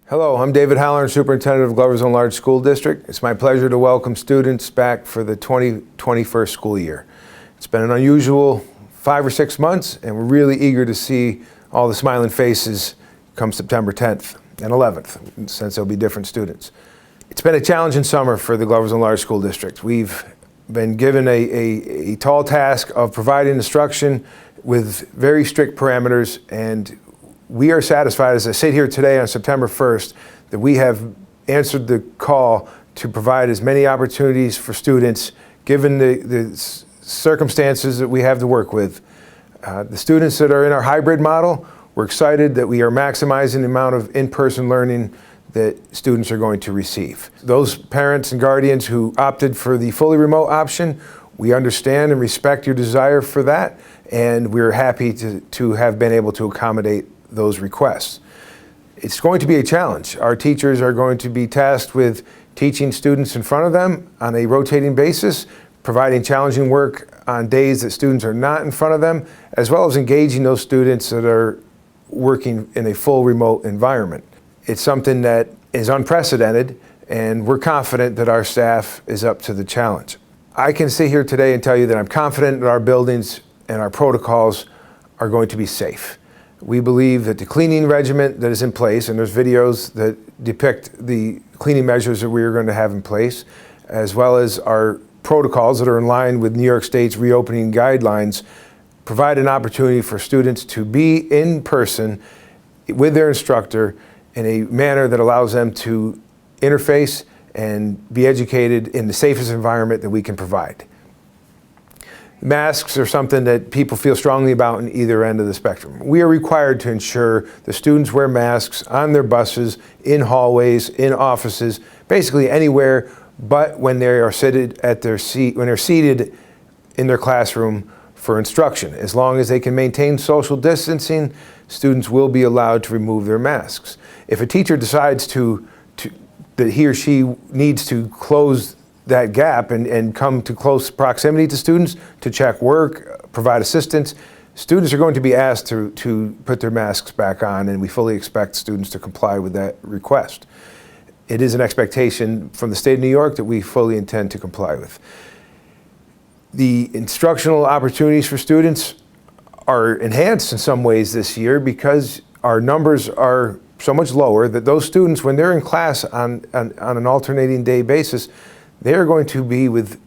Hello, I'm David Halloran, Superintendent of Glover's Own Large School District. It's my pleasure to welcome students back for the 2021 school year. It's been an unusual 5 or 6 months, and we're really eager to see all the smiling faces come September 10th and 11th, since there'll be different students. It's been a challenging summer for the Glover's Own Large School District. We've been given a tall task of providing instruction with very strict parameters, and we are satisfied, as I sit here today on September 1st, that we have answered the call to provide as many opportunities for students, given the circumstances that we have to work with. The students that are in our hybrid model, we're excited that we are maximizing the amount of in-person learning that students are going to receive. Those parents and guardians who opted for the fully remote option, we understand and respect your desire for that, and we're happy to have been able to accommodate those requests. It's going to be a challenge. Our teachers are going to be tasked with teaching students in front of them on a rotating basis, providing challenging work on days that students are not in front of them, as well as engaging those students that are working in a full remote environment. It's something that is unprecedented, and we're confident that our staff is up to the challenge. I can sit here today and tell you that I'm confident that our buildings and our protocols are going to be safe. We believe that the cleaning regimen that is in place, and there's videos that depict the cleaning measures that we are going to have in place, as well as our protocols that are in line with New York State's reopening guidelines, provide an opportunity for students to be in person with their instructor in a manner that allows them to interface and be educated in the safest environment that we can provide. Masks are something that people feel strongly about in either end of the spectrum. We are required to ensure the students wear masks on their buses, in hallways, in offices, basically anywhere but when they are seated at their seat, when they're seated in their classroom for instruction. As long as they can maintain social distancing, students will be allowed to remove their masks. If a teacher decides that he or she needs to close that gap and come to close proximity to students to check work, provide assistance, students are going to be asked to put their masks back on, and we fully expect students to comply with that request. It is an expectation from the state of New York that we fully intend to comply with. The instructional opportunities for students are enhanced in some ways this year because our numbers are so much lower that those students, when they're in class on an alternating day basis, they are going to be with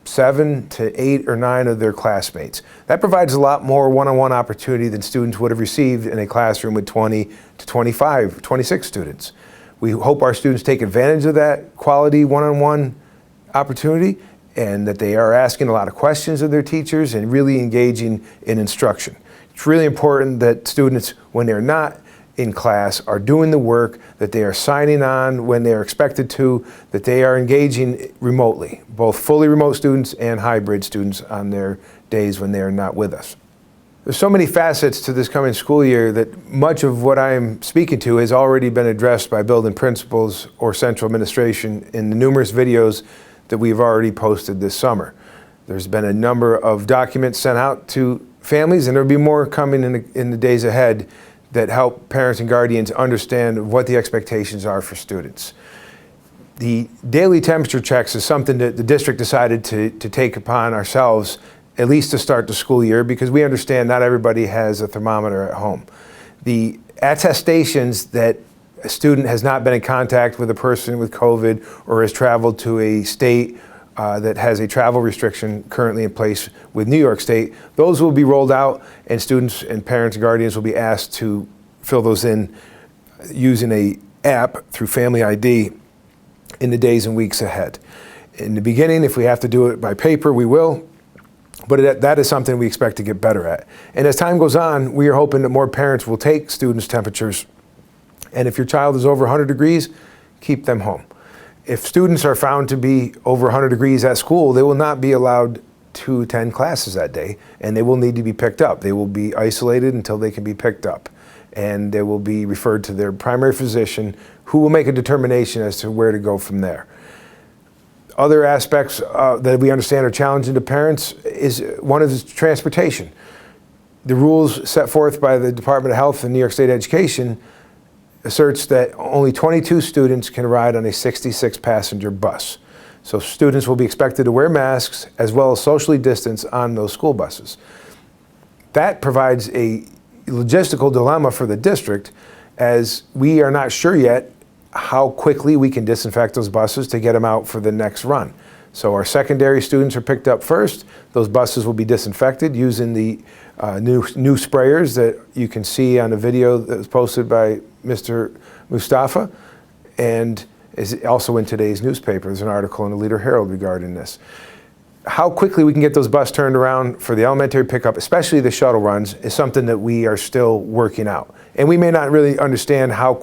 7 to 8 or 9 of their classmates. That provides a lot more one-on-one opportunity than students would have received in a classroom with 20 to 25, 26 students. We hope our students take advantage of that quality one-on-one opportunity, and that they are asking a lot of questions of their teachers and really engaging in instruction. It's really important that students, when they're not in class, are doing the work, that they are signing on when they are expected to, that they are engaging remotely, both fully remote students and hybrid students on their days when they are not with us. There's so many facets to this coming school year that much of what I'm speaking to has already been addressed by building principals or central administration in the numerous videos that we've already posted this summer. There's been a number of documents sent out to families, and there'll be more coming in the days ahead that help parents and guardians understand what the expectations are for students. The daily temperature checks is something that the district decided to take upon ourselves, at least to start the school year, because we understand not everybody has a thermometer at home. The attestations that a student has not been in contact with a person with COVID or has traveled to a state that has a travel restriction currently in place with New York State, those will be rolled out, and students and parents and guardians will be asked to fill those in using an app through Family ID in the days and weeks ahead. In the beginning, if we have to do it by paper, we will, but that is something we expect to get better at. And as time goes on, we are hoping that more parents will take students' temperatures, and if your child is over 100 degrees, keep them home. If students are found to be over 100 degrees at school, they will not be allowed to attend classes that day, and they will need to be picked up. They will be isolated until they can be picked up, and they will be referred to their primary physician, who will make a determination as to where to go from there. Other aspects that we understand are challenging to parents is one is transportation. The rules set forth by the Department of Health and New York State Education asserts that only 22 students can ride on a 66-passenger bus. So students will be expected to wear masks as well as socially distance on those school buses. That provides a logistical dilemma for the district, as we are not sure yet how quickly we can disinfect those buses to get them out for the next run. So our secondary students are picked up first. Those buses will be disinfected using the new sprayers that you can see on the video that was posted by Mr. Mustafa, and is also in today's newspaper. There's an article in the Leader Herald regarding this. How quickly we can get those buses turned around for the elementary pickup, especially the shuttle runs, is something that we are still working out. And we may not really understand how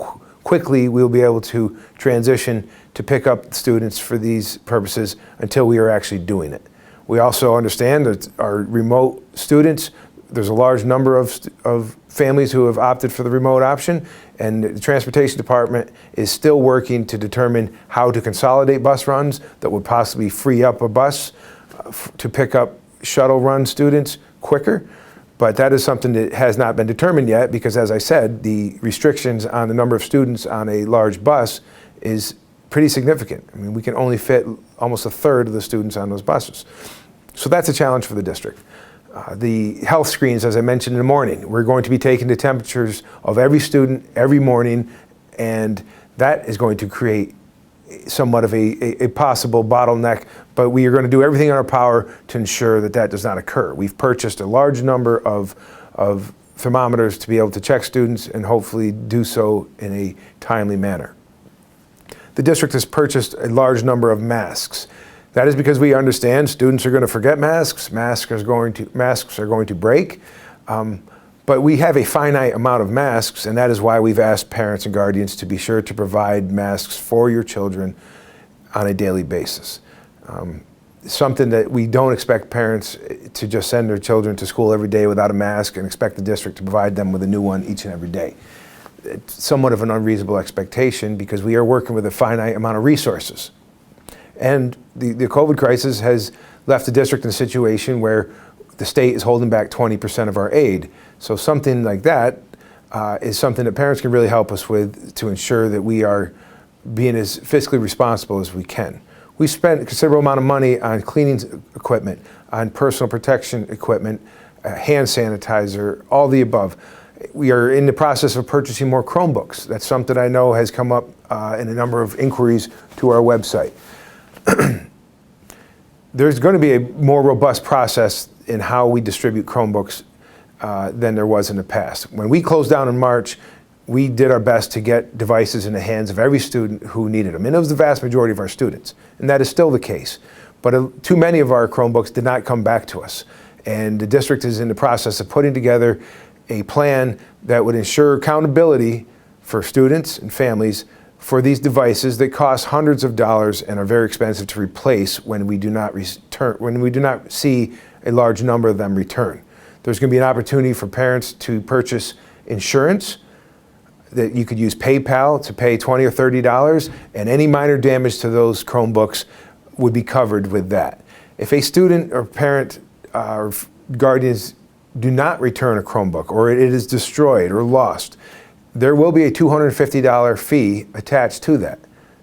quickly we'll be able to transition to pick up students for these purposes until we are actually doing it. We also understand that our remote students, there's a large number of families who have opted for the remote option, and the Transportation Department is still working to determine how to consolidate bus runs that would possibly free up a bus to pick up shuttle run students quicker. But that is something that has not been determined yet, because, as I said, the restrictions on the number of students on a large bus is pretty significant. I mean, we can only fit almost a third of the students on those buses. So that's a challenge for the district. The health screens, as I mentioned in the morning, we're going to be taking the temperatures of every student every morning, and that is going to create somewhat of a possible bottleneck, but we are going to do everything in our power to ensure that that does not occur. We've purchased a large number of thermometers to be able to check students and hopefully do so in a timely manner. The district has purchased a large number of masks. That is because we understand students are going to forget masks, masks are going to break, but we have a finite amount of masks, and that is why we've asked parents and guardians to be sure to provide masks for your children on a daily basis. Something that we don't expect parents to just send their children to school every day without a mask and expect the district to provide them with a new one each and every day. It's somewhat of an unreasonable expectation, because we are working with a finite amount of resources. And the COVID crisis has left the district in a situation where the state is holding back 20% of our aid. So something like that is something that parents can really help us with to ensure that we are being as fiscally responsible as we can. We spent a considerable amount of money on cleaning equipment, on personal protection equipment, hand sanitizer, all the above. We are in the process of purchasing more Chromebooks. That's something I know has come up in a number of inquiries to our website. There's going to be a more robust process in how we distribute Chromebooks than there was in the past. When we closed down in March, we did our best to get devices in the hands of every student who needed them. And it was the vast majority of our students. And that is still the case. But too many of our Chromebooks did not come back to us. And the district is in the process of putting together a plan that would ensure accountability for students and families for these devices that cost hundreds of dollars and are very expensive to replace when we do not see a large number of them return. There's going to be an opportunity for parents to purchase insurance that you could use PayPal to pay $20 or $30, and any minor damage to those Chromebooks would be covered with that. If a student or parent or guardians do not return a Chromebook, or it is destroyed or lost, there will be a $250 fee attached to that.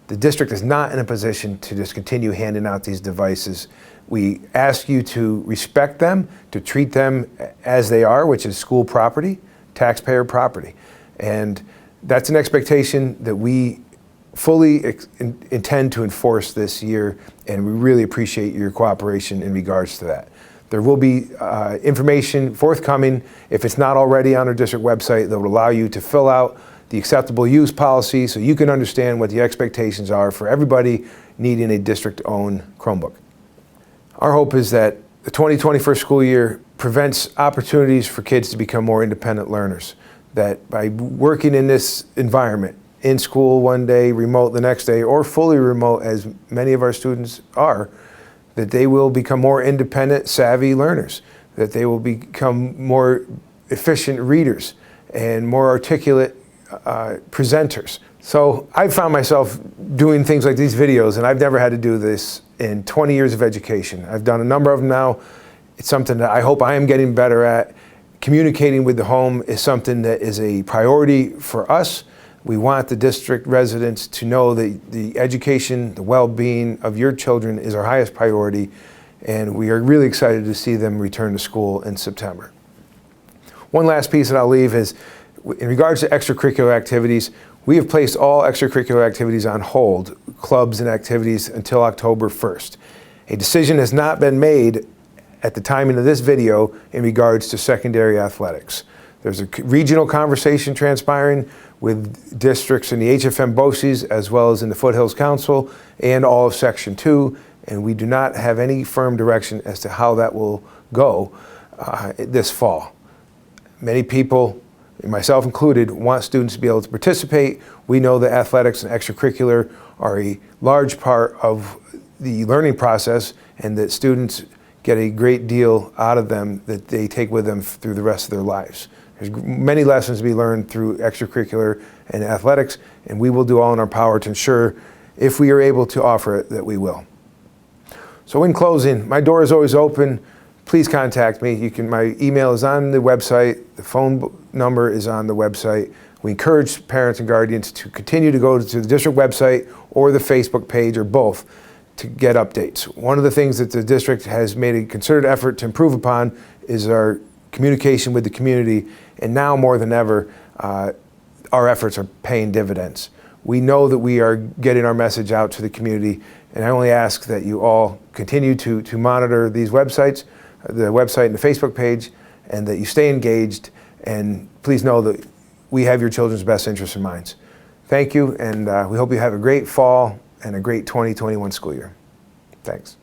The district is not in a position to just continue handing out these devices. We ask you to respect them, to treat them as they are, which is school property, taxpayer property. And that's an expectation that we fully intend to enforce this year, and we really appreciate your cooperation in regards to that. There will be information forthcoming, if it's not already on our district website, that will allow you to fill out the acceptable use policy so you can understand what the expectations are for everybody needing a district-owned Chromebook. Our hope is that the 2021 school year prevents opportunities for kids to become more independent learners, that by working in this environment, in school one day, remote the next day, or fully remote as many of our students are, that they will become more independent, savvy learners, that they will become more efficient readers and more articulate presenters. So I found myself doing things like these videos, and I've never had to do this in 20 years of education. I've done a number of them now. It's something that I hope I am getting better at. Communicating with the home is something that is a priority for us. We want the district residents to know that the education, the well-being of your children is our highest priority, and we are really excited to see them return to school in September. One last piece that I'll leave is, in regards to extracurricular activities, we have placed all extracurricular activities on hold, clubs and activities, until October 1st. A decision has not been made at the timing of this video in regards to secondary athletics. There's a regional conversation transpiring with districts in the HFM BOCES as well as in the Foothills Council and all of Section 2, and we do not have any firm direction as to how that will go this fall. Many people, myself included, want students to be able to participate. We know that athletics and extracurricular are a large part of the learning process and that students get a great deal out of them that they take with them through the rest of their lives. There's many lessons to be learned through extracurricular and athletics, and we will do all in our power to ensure, if we are able to offer it, that we will. So in closing, my door is always open. Please contact me. My email is on the website. The phone number is on the website. We encourage parents and guardians to continue to go to the district website or the Facebook page or both to get updates. One of the things that the district has made a concerted effort to improve upon is our communication with the community, and now more than ever, our efforts are paying dividends. We know that we are getting our message out to the community, and I only ask that you all continue to monitor these websites, the website and the Facebook page, and that you stay engaged, and please know that we have your children's best interests in mind. Thank you, and we hope you have a great fall and a great 2021 school year. Thanks.